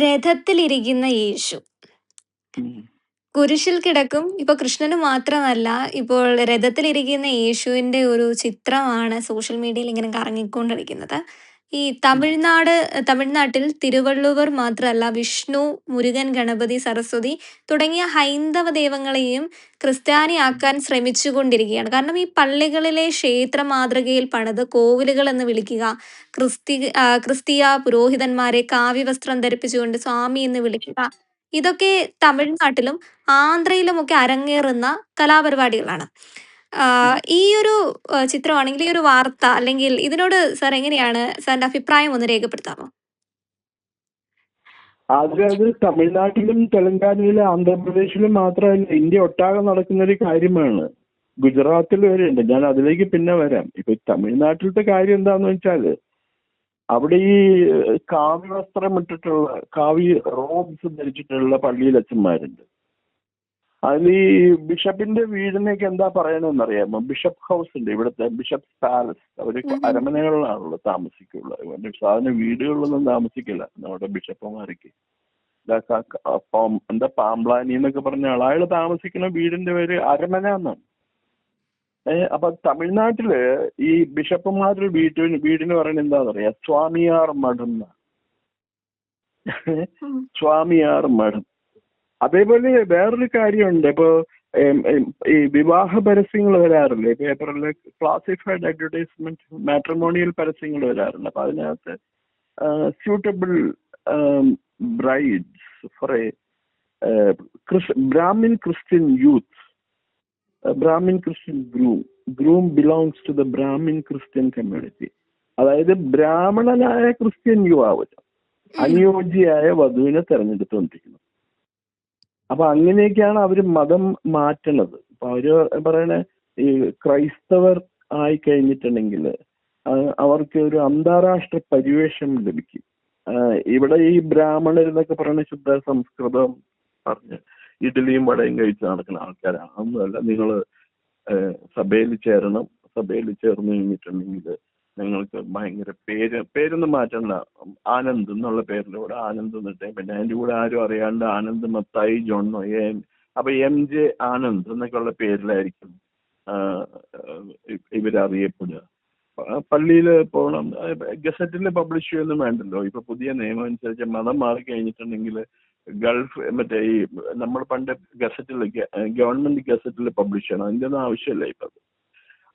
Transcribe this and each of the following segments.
രഥത്തിലിരിക്കുന്ന യേശു. ഉം. കുരിശിൽ കിടക്കും. ഇപ്പൊ കൃഷ്ണന് മാത്രമല്ല, ഇപ്പോൾ രഥത്തിലിരിക്കുന്ന യേശുവിന്റെ ഒരു ചിത്രമാണ് സോഷ്യൽ മീഡിയയിൽ ഇങ്ങനെ കറങ്ങിക്കൊണ്ടിരിക്കുന്നത്. ഈ തമിഴ്നാട്ടിൽ തിരുവള്ളുവർ മാത്രമല്ല, വിഷ്ണു, മുരുകൻ, ഗണപതി, സരസ്വതി തുടങ്ങിയ ഹൈന്ദവ ദൈവങ്ങളെയും ക്രിസ്ത്യാനിയാക്കാൻ ശ്രമിച്ചുകൊണ്ടിരിക്കുകയാണ്. കാരണം ഈ പള്ളികളിലെ ക്ഷേത്ര മാതൃകയിൽ പണിത് കോവിലുകൾ എന്ന് വിളിക്കുക, ക്രിസ്തീയ പുരോഹിതന്മാരെ കാവ്യവസ്ത്രം ധരിപ്പിച്ചുകൊണ്ട് സ്വാമി എന്ന് വിളിക്കുക, ഇതൊക്കെ തമിഴ്നാട്ടിലും ആന്ധ്രയിലുമൊക്കെ അരങ്ങേറുന്ന കലാപരിപാടികളാണ്. ഈ ഒരു ചിത്രമാണെങ്കിൽ, ഈ ഒരു വാർത്ത അല്ലെങ്കിൽ ഇതിനോട് സാർ എങ്ങനെയാണ് സാറിന്റെ അഭിപ്രായം ഒന്ന് രേഖപ്പെടുത്താമോ? അത് തമിഴ്നാട്ടിലും തെലങ്കാനയിലും ആന്ധ്രാപ്രദേശിലും മാത്രമല്ല, ഇന്ത്യ ഒട്ടാകെ നടക്കുന്ന ഒരു കാര്യമാണ്. ഗുജറാത്തിൽ വരെ ഉണ്ട്. ഞാൻ അതിലേക്ക് പിന്നെ വരാം. ഇപ്പൊ തമിഴ്നാട്ടിലത്തെ കാര്യം എന്താന്ന് വെച്ചാല്, അവിടെ ഈ കാവ്യവസ്ത്രം ഇട്ടിട്ടുള്ള, കാവ്യ റോബ്സ് ധരിച്ചിട്ടുള്ള പള്ളിയിലച്ചന്മാരുണ്ട്. അതിൽ ഈ ബിഷപ്പിന്റെ വീടിനൊക്കെ എന്താ പറയണമെന്നറിയാമോ? ബിഷപ്പ് ഹൗസ് ഉണ്ട്, ഇവിടുത്തെ ബിഷപ്പ് പാലസ്. അവര് അരമനകളിലാണല്ലോ താമസിക്കുള്ളത്. സാധാരണ വീടുകളിലൊന്നും താമസിക്കില്ല നമ്മുടെ ബിഷപ്പുമാർക്ക്. എന്താ പാംബ്ലാനി എന്നൊക്കെ പറഞ്ഞ അയാള് താമസിക്കുന്ന വീടിന്റെ പേര് അരമന എന്നാണ്. അപ്പൊ തമിഴ്നാട്ടില് ഈ ബിഷപ്പുമാരുടെ വീടിന് പറയുന്നത് എന്താണെന്നറിയാം? സ്വാമിയാർ മഠം. സ്വാമിയാർ മഠം. അതേപോലെ വേറൊരു കാര്യമുണ്ട്. ഇപ്പൊ ഈ വിവാഹ പരസ്യങ്ങൾ വരാറില്ലേ പേപ്പറിൽ? ക്ലാസിഫൈഡ് അഡ്വർടൈസ്മെന്റ്, മാട്രിമോണിയൽ പരസ്യങ്ങൾ വരാറുണ്ട്. അപ്പൊ അതിനകത്ത് suitable brides for a Brahmin Christian youth, a Brahmin Christian groom belongs to the Brahmin Christian community. അതായത് ബ്രാഹ്മണനായ ക്രിസ്ത്യൻ യുവാവ് അനുയോജ്യയായ വധുവിനെ തെരഞ്ഞെടുത്തുകൊണ്ടിരിക്കുന്നു. അപ്പൊ അങ്ങനെയൊക്കെയാണ് അവര് മതം മാറ്റണത്. അപ്പൊ അവര് പറയണ ഈ ക്രൈസ്തവർ ആയി കഴിഞ്ഞിട്ടുണ്ടെങ്കിൽ അവർക്ക് ഒരു അന്താരാഷ്ട്ര പരിവേഷം ലഭിക്കും. ഇവിടെ ഈ ബ്രാഹ്മണർ എന്നൊക്കെ പറയുന്ന ശുദ്ധ സംസ്കൃതം പറഞ്ഞ് ഇഡ്ഡലിയും വടയും കഴിച്ച് നടക്കുന്ന ആൾക്കാരാണ്. ഒന്നുമല്ല, നിങ്ങൾ സഭയിൽ ചേരണം. സഭയിൽ ചേർന്ന് കഴിഞ്ഞിട്ടുണ്ടെങ്കിൽ നിങ്ങൾക്ക് ഭയങ്കര പേരൊന്നും മാറ്റണ്ട, ആനന്ദ് എന്നുള്ള പേരിലൂടെ ആനന്ദ് എന്നിട്ട്, പിന്നെ അതിൻ്റെ കൂടെ ആരും അറിയാണ്ട് ആനന്ദ് മത്തായി ജോണോ അപ്പൊ MJ ആനന്ദ് എന്നൊക്കെയുള്ള പേരിലായിരിക്കും ഇവരറിയപ്പെടുക. പള്ളിയിൽ പോകണം, ഗസറ്റിൽ പബ്ലിഷ് ചെയ്യുമൊന്നും വേണ്ടല്ലോ. ഇപ്പൊ പുതിയ നിയമം അനുസരിച്ച് മതം മാറി കഴിഞ്ഞിട്ടുണ്ടെങ്കിൽ ഗൾഫ് മറ്റേ ഈ നമ്മൾ പണ്ട് ഗസറ്റിൽ ഗവൺമെന്റ് ഗസറ്റിൽ പബ്ലിഷ് ചെയ്യണം. അതിൻ്റെ ഒന്നും ആവശ്യമില്ല ഇപ്പൊ.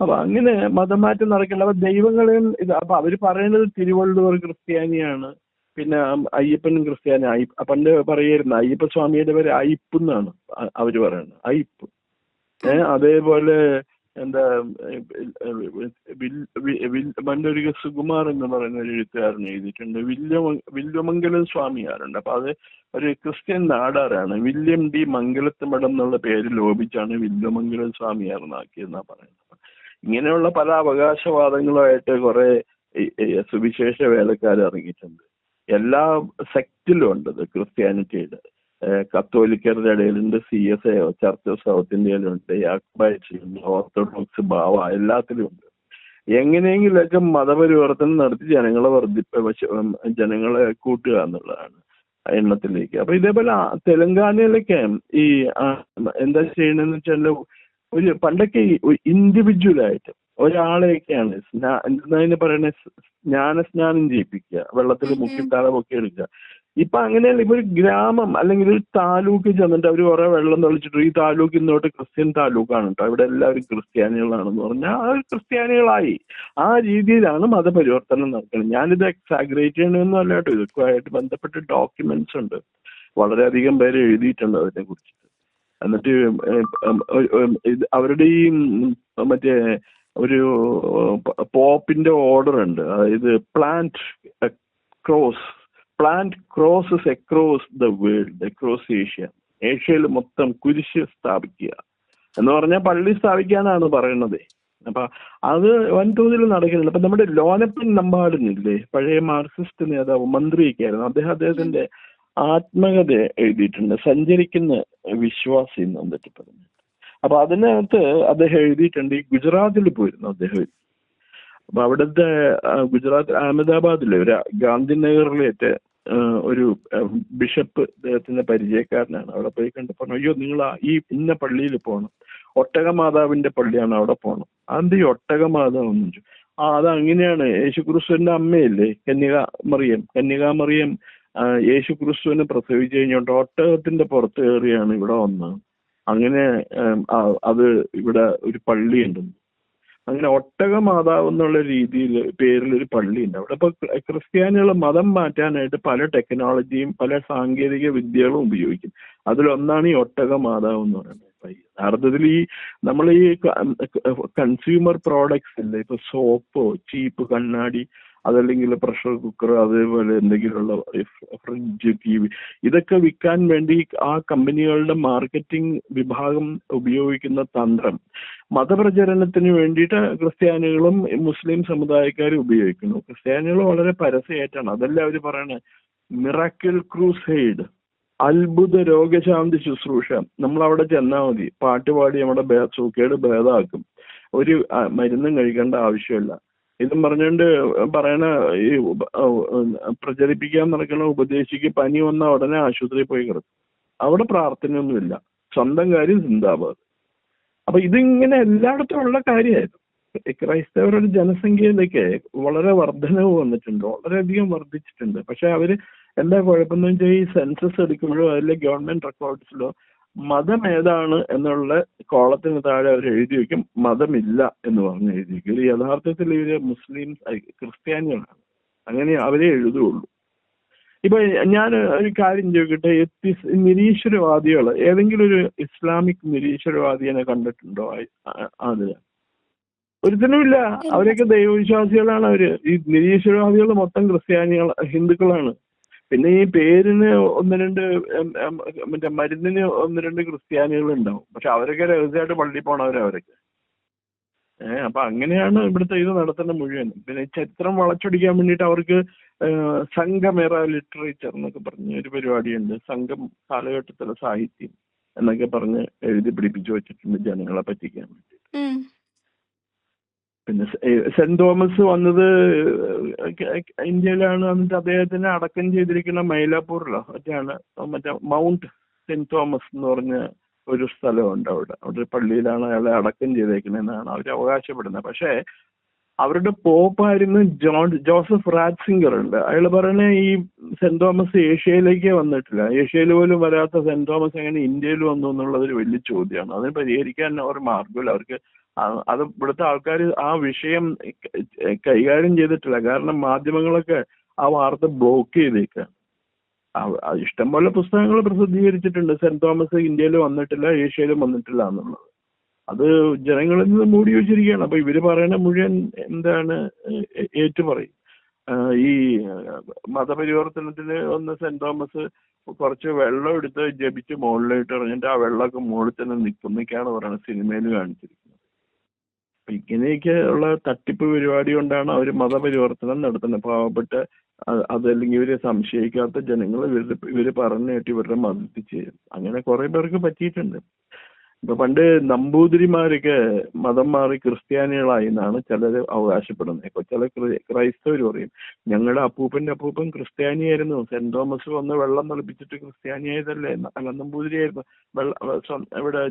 അപ്പൊ അങ്ങനെ മതമാറ്റം നടക്കില്ല. അപ്പൊ ദൈവങ്ങളെയും അപ്പൊ അവര് പറയുന്നത് തിരുവള്ളുവർ ക്രിസ്ത്യാനിയാണ്, പിന്നെ അയ്യപ്പനും ക്രിസ്ത്യാനി. പണ്ട് പറയായിരുന്നു അയ്യപ്പ സ്വാമിയുടെ പേര് അയ്യപ്പ് എന്നാണ് അവര് പറയുന്നത്, അയ്യപ്പ്. അതേപോലെ എന്താ പണ്ടൊരു സുകുമാർ എന്ന് പറയുന്ന ഒരു എഴുത്തുകാരൻ എഴുതിയിട്ടുണ്ട്, വില്യമംഗലം സ്വാമിയാരുണ്ട്. അപ്പൊ അത് ഒരു ക്രിസ്ത്യൻ നാടാറാണ്. വില്യം ഡി മംഗലത്ത് മഠം എന്നുള്ള പേര് ലോപിച്ചാണ് വില്യമംഗലം സ്വാമിയാർന്നാക്കിയെന്നാ പറയുന്നത്. ഇങ്ങനെയുള്ള പല അവകാശവാദങ്ങളുമായിട്ട് കുറെ സുവിശേഷ വേലക്കാർ ഇറങ്ങിയിട്ടുണ്ട്. എല്ലാ സെക്റ്റിലും ഉണ്ട് ക്രിസ്ത്യാനിറ്റിയുടെ. കത്തോലിക്കരുടെ ഇടയിലുണ്ട്, CSA ചർച്ച് ഓഫ് സൗത്ത് ഇന്ത്യയിലുണ്ട്, യാക്കോബൈറ്റ്സിലുണ്ട്, ഓർത്തഡോക്സ് ഭാവ, എല്ലാത്തിലും ഉണ്ട്. എങ്ങനെയെങ്കിലൊക്കെ മതപരിവർത്തനം നടത്തി ജനങ്ങളെ കൂട്ടുക എന്നുള്ളതാണ് എണ്ണത്തിലേക്ക്. അപ്പൊ ഇതേപോലെ തെലങ്കാനയിലൊക്കെ ഈ എന്താ ചെയ്യണമെന്ന് വെച്ചാൽ, ഒരു പണ്ടൊക്കെ ഇൻഡിവിജ്വലായിട്ട് ഒരാളെയൊക്കെയാണ് എന്താ പറയുന്നത്, സ്നാനം ചെയ്യിപ്പിക്കുക, വെള്ളത്തിൽ മുക്കിത്താഴെ പൊക്കി എടുക്കുക. ഇപ്പൊ അങ്ങനെയല്ല. ഇപ്പൊ ഒരു ഗ്രാമം അല്ലെങ്കിൽ ഒരു താലൂക്ക് ചെന്നിട്ട് അവർ കുറെ വെള്ളം തെളിച്ചിട്ട് ഈ താലൂക്ക് ഇന്നോട്ട് ക്രിസ്ത്യൻ താലൂക്കാണ് കേട്ടോ, ഇവിടെ എല്ലാവരും ക്രിസ്ത്യാനികളാണെന്ന് പറഞ്ഞാൽ ആ ക്രിസ്ത്യാനികളായി. ആ രീതിയിലാണ് മതപരിവർത്തനം നടക്കുന്നത്. ഞാനിത് എക്സാഗ്രേറ്റ് ചെയ്യണമെന്നും അല്ല കേട്ടോ, ഇതൊക്കെ ബന്ധപ്പെട്ട് ഡോക്യുമെന്റ്സ് ഉണ്ട്, വളരെയധികം പേര് എഴുതിയിട്ടുണ്ട് അതിനെ കുറിച്ച്. എന്നിട്ട് അവരുടെ ഈ മറ്റേ ഒരു പോപ്പിന്റെ ഓർഡർ ഉണ്ട്, അതായത് plant crosses across the world, across ഏഷ്യയിൽ മൊത്തം കുരിശ് സ്ഥാപിക്കുക എന്ന് പറഞ്ഞാൽ പള്ളി സ്ഥാപിക്കാനാണ് പറയുന്നത്. അപ്പൊ അത് വൻതോതിൽ നടക്കുന്നുണ്ട്. അപ്പൊ നമ്മുടെ ലോനപ്പൻ നമ്പാടുന്നില്ലേ, പഴയ മാർക്സിസ്റ്റ് നേതാവ്, മന്ത്രിയൊക്കെ ആയിരുന്നു, അദ്ദേഹത്തിന്റെ ആത്മകഥ എഴുതിയിട്ടുണ്ട്, സഞ്ചരിക്കുന്ന വിശ്വാസി എന്ന് വന്നിട്ട് പറഞ്ഞു. അപ്പൊ അതിനകത്ത് അദ്ദേഹം എഴുതിയിട്ടുണ്ട്, ഈ ഗുജറാത്തിൽ പോയിരുന്നു അദ്ദേഹം. അപ്പൊ അവിടുത്തെ ഗുജറാത്ത് അഹമ്മദാബാദിലെ ഒരു ഗാന്ധിനഗറിലേറ്റ് ഒരു ബിഷപ്പ് അദ്ദേഹത്തിന്റെ പരിചയക്കാരനാണ്. അവിടെ പോയി കണ്ട് പറഞ്ഞു, അയ്യോ നിങ്ങൾ ഈ ഇന്ന പള്ളിയിൽ പോകണം, ഒട്ടകമാതാവിന്റെ പള്ളിയാണ്, അവിടെ പോകണം. അതെന്ത് ഈ ഒട്ടകമാതാവ് എന്ന് ചോദിച്ചു. അതങ്ങനെയാണ്, യേശുക്രിസ്തുവിന്റെ അമ്മയല്ലേ കന്യകാമറിയം യേശുക്രിസ്തുവിനെ പ്രസവിച്ചു കഴിഞ്ഞോട്ട് ഒട്ടകത്തിന്റെ പുറത്ത് കയറിയാണ് ഇവിടെ വന്നത്. അങ്ങനെ അത് ഇവിടെ ഒരു പള്ളിയുണ്ടെന്ന്. അങ്ങനെ ഒട്ടകമാതാവ് എന്നുള്ള രീതിയിൽ പേരിലൊരു പള്ളിയുണ്ട് അവിടെ. ഇപ്പൊ ക്രിസ്ത്യാനികൾ മതം മാറ്റാനായിട്ട് പല ടെക്നോളജിയും പല സാങ്കേതിക വിദ്യകളും ഉപയോഗിക്കും. അതിലൊന്നാണ് ഈ ഒട്ടകമാതാവ് എന്ന് പറയുന്നത്. യഥാർത്ഥത്തിൽ നമ്മൾ ഈ കൺസ്യൂമർ പ്രോഡക്ട്സ് ഇല്ലേ, ഇപ്പൊ സോപ്പോ ചീപ്പ് കണ്ണാടി, അതല്ലെങ്കിൽ പ്രഷർ കുക്കർ, അതേപോലെ എന്തെങ്കിലുമുള്ള ഫ്രിഡ്ജ്, ടി വി, ഇതൊക്കെ വിൽക്കാൻ വേണ്ടി ആ കമ്പനികളുടെ മാർക്കറ്റിംഗ് വിഭാഗം ഉപയോഗിക്കുന്ന തന്ത്രം മതപ്രചരണത്തിന് വേണ്ടിയിട്ട് ക്രിസ്ത്യാനികളും മുസ്ലിം സമുദായക്കാരും ഉപയോഗിക്കുന്നു. ക്രിസ്ത്യാനികൾ വളരെ പരസ്യമായിട്ടാണ് അതല്ല അവർ പറയണത്. മിറാക്കിൾ ക്രൂസൈഡ്, അത്ഭുത രോഗശാന്തി ശുശ്രൂഷ. നമ്മൾ അവിടെ ചെന്നാൽ മതി, പാട്ടുപാടി നമ്മുടെ സൂക്കേട് ഭേദമാക്കും, ഒരു മരുന്നും കഴിക്കേണ്ട ആവശ്യമില്ല. ഇതും പറഞ്ഞുകൊണ്ട് പറയണ ഈ പ്രചരിപ്പിക്കാൻ നടക്കുന്ന ഉപദേശിക്ക് പനി വന്നാൽ ഉടനെ ആശുപത്രിയിൽ പോയി കിടക്കും. അവിടെ പ്രാർത്ഥനയൊന്നുമില്ല, സ്വന്തം കാര്യം സിന്ദാബാദ്. അപ്പൊ ഇതിങ്ങനെ എല്ലായിടത്തും ഉള്ള കാര്യമായിരുന്നു. ക്രൈസ്തവരുടെ ജനസംഖ്യയിലൊക്കെ വളരെ വർധനവ് വന്നിട്ടുണ്ട്, വളരെയധികം വർദ്ധിച്ചിട്ടുണ്ട്. പക്ഷെ അവര് എന്താ കുഴപ്പമെന്ന് വെച്ചാൽ ഈ സെൻസസ് എടുക്കുമ്പോഴോ അതിലെ ഗവൺമെന്റ് റെക്കോർഡ്സിലോ മതം ഏതാണ് എന്നുള്ള കോളത്തിന് താഴെ അവർ എഴുതി വെക്കും മതമില്ല എന്ന് പറഞ്ഞ് എഴുതി വെക്കും. ഇത് യഥാർത്ഥത്തിൽ ഇവര് മുസ്ലിംസ് ക്രിസ്ത്യാനികളാണ്, അങ്ങനെ അവരെ എഴുതുള്ളൂ. ഇപ്പൊ ഞാൻ ഒരു കാര്യം ചോദിക്കട്ടെ, നിരീശ്വരവാദികൾ ഏതെങ്കിലും ഒരു ഇസ്ലാമിക് നിരീശ്വരവാദിയെ കണ്ടിട്ടുണ്ടോ? അത് ഒരുത്തനുമില്ല. അവരൊക്കെ ദൈവവിശ്വാസികളാണ്. അവര് ഈ നിരീശ്വരവാദികൾ മൊത്തം ഹിന്ദുക്കളാണ്. പിന്നെ ഈ പേരിന് ഒന്ന് രണ്ട് മറ്റേ മരുന്നിന് ഒന്ന് രണ്ട് ക്രിസ്ത്യാനികൾ ഉണ്ടാവും. പക്ഷെ അവരൊക്കെ രഹസ്യമായിട്ട് പള്ളിയിൽ പോണവരവരൊക്കെ. അപ്പൊ അങ്ങനെയാണ് ഇവിടുത്തെ ഇത് നടത്തുന്ന മുഴുവൻ. പിന്നെ ചരിത്രം വളച്ചൊടിക്കാൻ വേണ്ടിയിട്ട് അവർക്ക് സംഘമേറ ലിറ്ററേച്ചർ എന്നൊക്കെ പറഞ്ഞ ഒരു പരിപാടിയുണ്ട്. സംഘം കാലഘട്ടത്തിലെ സാഹിത്യം എന്നൊക്കെ പറഞ്ഞ് എഴുതി പിടിപ്പിച്ചു വെച്ചിട്ടുണ്ട് ജനങ്ങളെ പറ്റിക്കാൻ വേണ്ടി. പിന്നെ സെന്റ് തോമസ് വന്നത് ഇന്ത്യയിലാണ്. എന്നിട്ട് അദ്ദേഹത്തിനെ അടക്കം ചെയ്തിരിക്കുന്ന മൈലാപ്പൂരിലോ മറ്റേ മൗണ്ട് സെന്റ് തോമസ് എന്ന് പറഞ്ഞ ഒരു സ്ഥലമുണ്ട്. അവിടെ പള്ളിയിലാണ് അയാളെ അടക്കം ചെയ്തേക്കുന്നതെന്നാണ് അവർ അവകാശപ്പെടുന്നത്. പക്ഷേ അവരുടെ പോപ്പായിരുന്നു ജോസഫ് റാറ്റ്സിംഗർ ഉണ്ട്. അയാൾ പറയണേ ഈ സെന്റ് തോമസ് ഏഷ്യയിലേക്ക് വന്നിട്ടില്ല, ഏഷ്യയിൽ പോലും വരാത്ത സെന്റ് തോമസ് എങ്ങനെ ഇന്ത്യയിൽ വന്നു എന്നുള്ളതൊരു വലിയ ചോദ്യമാണ്. അതിന് പരിഹരിക്കാൻ അവർ മാർഗമില്ല. അവർക്ക് അത് ഇവിടുത്തെ ആൾക്കാർ ആ വിഷയം കൈകാര്യം ചെയ്തിട്ടില്ല. കാരണം മാധ്യമങ്ങളൊക്കെ ആ വാർത്ത ബ്ലോക്ക് ചെയ്തേക്കുക. ഇഷ്ടംപോലെ പുസ്തകങ്ങൾ പ്രസിദ്ധീകരിച്ചിട്ടുണ്ട് സെന്റ് തോമസ് ഇന്ത്യയിൽ വന്നിട്ടില്ല, ഏഷ്യയിലും വന്നിട്ടില്ല എന്നുള്ളത്. അത് ജനങ്ങളിൽ നിന്ന് മൂടി വെച്ചിരിക്കുകയാണ്. അപ്പൊ ഇവര് പറയണ മുഴുവൻ എന്താണ് ഏറ്റുപറയും. ഈ മതപരിവർത്തനത്തിന് ഒന്ന് സെന്റ് തോമസ് കുറച്ച് വെള്ളം എടുത്ത് ജപിച്ച് മുകളിലോട്ട് എറിഞ്ഞിട്ട് ആ വെള്ളമൊക്കെ മുകളിൽ തന്നെ നിൽക്കുന്നൊക്കെയാണ് പറയുന്നത്, സിനിമയിൽ കാണിച്ചിരിക്കുന്നത്. ഇങ്ങനെയൊക്കെ ഉള്ള തട്ടിപ്പ് പരിപാടി കൊണ്ടാണ് അവർ മതപരിവർത്തനം നടത്തുന്നത്. പാവപ്പെട്ട അതല്ലെങ്കിൽ ഇവരെ സംശയിക്കാത്ത ജനങ്ങൾ ഇവര് പറഞ്ഞു കേട്ട് ഇവരുടെ മതത്തിൽ ചെയ്യും. അങ്ങനെ കുറെ പേർക്ക് പറ്റിയിട്ടുണ്ട്. ഇപ്പൊ പണ്ട് നമ്പൂതിരിമാരൊക്കെ മതം മാറി ക്രിസ്ത്യാനികളായി എന്നാണ് ചിലർ അവകാശപ്പെടുന്നത്. ഇപ്പൊ ചില ക്രൈസ്തവർ പറയും ഞങ്ങളുടെ അപ്പൂപ്പൻ ക്രിസ്ത്യാനിയായിരുന്നു, സെന്റ് തോമസ് വന്ന് വെള്ളം തിളപ്പിച്ചിട്ട് ക്രിസ്ത്യാനിയായതല്ലേ, അല്ല നമ്പൂതിരിയായിരുന്നു. ഇവിടെ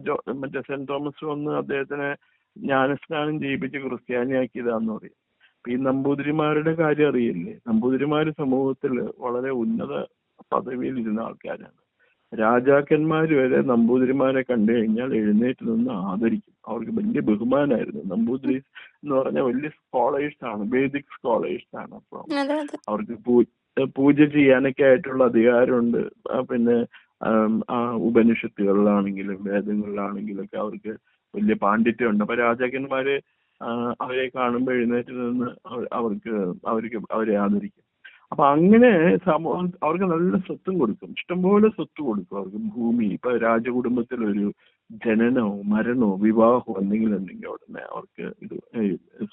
മറ്റേ സെന്റ് തോമസ് വന്ന് അദ്ദേഹത്തിനെ ജ്ഞാനസ്നാനം ചെയ്യിപ്പിച്ച് ക്രിസ്ത്യാനിയാക്കിയതാന്ന് പറയും. ഈ നമ്പൂതിരിമാരുടെ കാര്യം അറിയില്ലേ? നമ്പൂതിരിമാര് സമൂഹത്തിൽ വളരെ ഉന്നത പദവിയിൽ ഇരുന്ന ആൾക്കാരാണ്. രാജാക്കന്മാര് വരെ നമ്പൂതിരിമാരെ കണ്ടു കഴിഞ്ഞാൽ എഴുന്നേറ്റ് നിന്ന് ആദരിക്കും. അവർക്ക് വലിയ ബഹുമാനമായിരുന്നു. നമ്പൂതിരി എന്ന് പറഞ്ഞാൽ വലിയ സ്കോളേഴ്സ് ആണ്, വേദിക് സ്കോളേഴ്സ് ആണ്. അപ്പൊ അവർക്ക് പൂജ ചെയ്യാനൊക്കെ ആയിട്ടുള്ള അധികാരമുണ്ട്. പിന്നെ ആ ഉപനിഷത്തുകളിലാണെങ്കിലും വേദങ്ങളിലാണെങ്കിലും ഒക്കെ അവർക്ക് വലിയ പാണ്ഡിത്യമുണ്ട്. അപ്പൊ രാജാക്കന്മാര് അവരെ കാണുമ്പോൾ എഴുന്നേറ്റ് നിന്ന് അവരെ ആദരിക്കും. അപ്പൊ അങ്ങനെ സമൂഹം അവർക്ക് നല്ല സ്വത്തും കൊടുക്കും, ഇഷ്ടംപോലെ സ്വത്ത് കൊടുക്കും അവർക്ക്. ഭൂമി ഇപ്പൊ രാജകുടുംബത്തിലൊരു ജനനമോ മരണമോ വിവാഹമോ എന്തെങ്കിലും ഉണ്ടെങ്കിൽ ഉടനെ അവർക്ക് ഇത്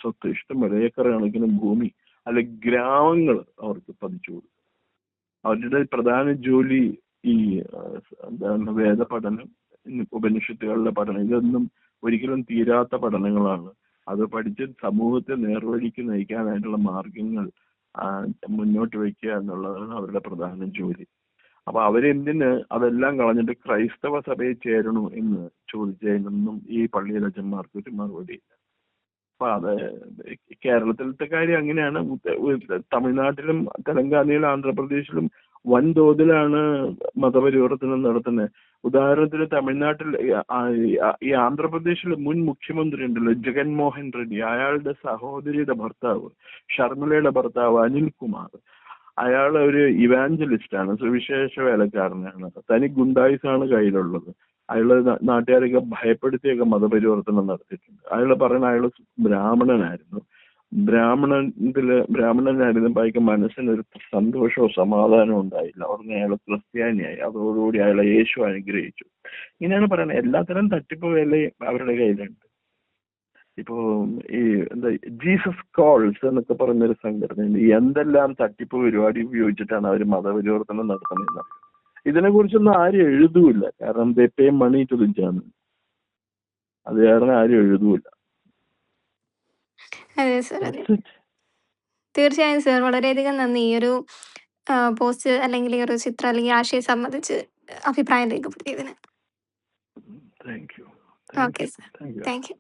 സ്വത്ത് ഇഷ്ടംപോലെ ഏക്കർ കണക്കിന് ഭൂമി അല്ലെ ഗ്രാമങ്ങൾ അവർക്ക് പതിച്ചു കൊടുക്കും. അവരുടെ പ്രധാന ജോലി ഈ എന്താണ് വേദ പഠനം, ഉപനിഷത്തുകളുടെ പഠനം. ഇതൊന്നും ഒരിക്കലും തീരാത്ത പഠനങ്ങളാണ്. അത് പഠിച്ച് സമൂഹത്തെ നേർവഴിക്ക് നയിക്കാനായിട്ടുള്ള മാർഗങ്ങൾ മുന്നോട്ട് വയ്ക്കുക എന്നുള്ളതാണ് അവരുടെ പ്രധാന ജോലി. അപ്പൊ അവരെന്തിന് അതെല്ലാം കളഞ്ഞിട്ട് ക്രൈസ്തവ സഭയിൽ ചേരണു എന്ന് ചോദിച്ചതിനൊന്നും ഈ പള്ളിയിലച്ചന്മാർക്ക് ഒരു മറുപടി ഇല്ല. അപ്പൊ അത് കേരളത്തിലത്തെ കാര്യം അങ്ങനെയാണ്. തമിഴ്നാട്ടിലും തെലങ്കാനയിലും ആന്ധ്രാപ്രദേശിലും വൻതോതിലാണ് മതപരിവർത്തനം നടത്തുന്നത്. ഉദാഹരണത്തിന് തമിഴ്നാട്ടിൽ ഈ ആന്ധ്രാപ്രദേശിൽ മുൻ മുഖ്യമന്ത്രി ഉണ്ടല്ലോ ജഗൻമോഹൻ റെഡ്ഡി, അയാളുടെ സഹോദരിയുടെ ഭർത്താവ്, ഷർമിളയുടെ ഭർത്താവ് അനിൽകുമാർ, അയാൾ ഒരു ഇവാഞ്ചലിസ്റ്റ് ആണ്, സുവിശേഷ വേലക്കാരനാണ്. തനി ഗുണ്ടായുസാണ് കയ്യിലുള്ളത്. അയാള് നാട്ടുകാരെയൊക്കെ ഭയപ്പെടുത്തിയൊക്കെ മതപരിവർത്തനം നടത്തിയിട്ടുണ്ട്. അയാൾ പറയുന്ന അയാൾ ബ്രാഹ്മണനായിരുന്നു. ബ്രാഹ്മണനായിരുന്നപ്പോൾ അയാൾക്ക് മനസ്സിനൊരു സന്തോഷവും സമാധാനവും ഉണ്ടായില്ല. ഉടനെ അയാൾ ക്രിസ്ത്യാനിയായി. അതോടുകൂടി അയാളെ യേശു അനുഗ്രഹിച്ചു. ഇങ്ങനെയാണ് പറയുന്നത്. എല്ലാത്തരം തട്ടിപ്പ് വേലയും അവരുടെ കയ്യിലുണ്ട്. ഇപ്പോ ഈ എന്താ ജീസസ് കോൾസ് എന്നൊക്കെ പറഞ്ഞൊരു സംഘടനയുണ്ട്. എന്തെല്ലാം തട്ടിപ്പ് പരിപാടി ഉപയോഗിച്ചിട്ടാണ് അവർ മതപരിവർത്തനം നടത്തുന്നത്. ഇതിനെ കുറിച്ചൊന്നും ആരും എഴുതൂല്ല. കാരണം ദേ പേ മണി ടു ദി ജേണൽ. അത് കാരണം ആരും എഴുതൂല. അതെ സർ, അതെ. തീർച്ചയായും സർ, വളരെയധികം നന്ദി ഈ ഒരു പോസ്റ്റ് അല്ലെങ്കിൽ ഈ ഒരു ചിത്രം അല്ലെങ്കിൽ ആശയം സംബന്ധിച്ച് അഭിപ്രായം രേഖപ്പെടുത്തിയതിന്. Thank you. Okay sir, thank U.